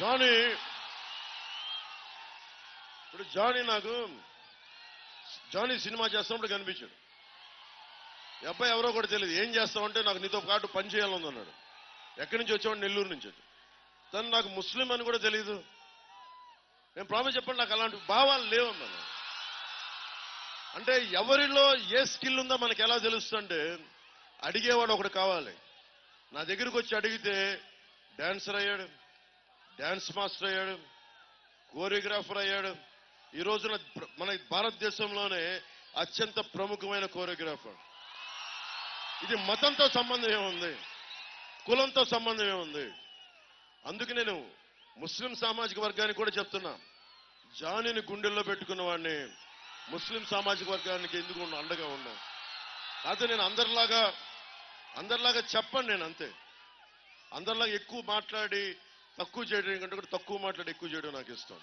Johnny ఇప్పుడు నాకు Johnny cinema చేస్తున్నప్పుడు కనిపించాడు. ఈ అబ్బాయి ఎవరో కూడా తెలియదు. ఏం చేస్తామంటే నాకు నీతో పాటు పని చేయాలని అన్నాడు. ఎక్కడి నుంచి వచ్చాడు? నెల్లూరు నుంచి. తను నాకు ముస్లిం అని కూడా తెలియదు. నేను ప్రామిస్ చెప్పండి, నాకు అలాంటి భావాలు లేవన్నాను. అంటే ఎవరిలో ఏ స్కిల్ ఉందో మనకి ఎలా తెలుస్తుంటే అడిగేవాడు ఒకడు కావాలి. నా దగ్గరికి వచ్చి అడిగితే డాన్సర్ అయ్యాడు, డాన్స్ మాస్టర్ అయ్యాడు, కోరియోగ్రాఫర్ అయ్యాడు. ఈ రోజున మన భారతదేశంలోనే అత్యంత ప్రముఖమైన కోరియోగ్రాఫర్. ఇది మతంతో సంబంధం ఏముంది, కులంతో సంబంధం ఏముంది? అందుకు నేను ముస్లిం సామాజిక వర్గానికి కూడా చెప్తున్నా, జానీని గుండెల్లో పెట్టుకున్న వాడిని ముస్లిం సామాజిక వర్గానికి ఎందుకు అండగా ఉన్నాం. అయితే నేను అందరిలాగా చెప్పండి. నేను అంతే, అందరిలాగా ఎక్కువ మాట్లాడి తక్కువ చేయడం కంటే కూడా తక్కువ మాట్లాడి ఎక్కువ చేయడం నాకు ఇష్టం.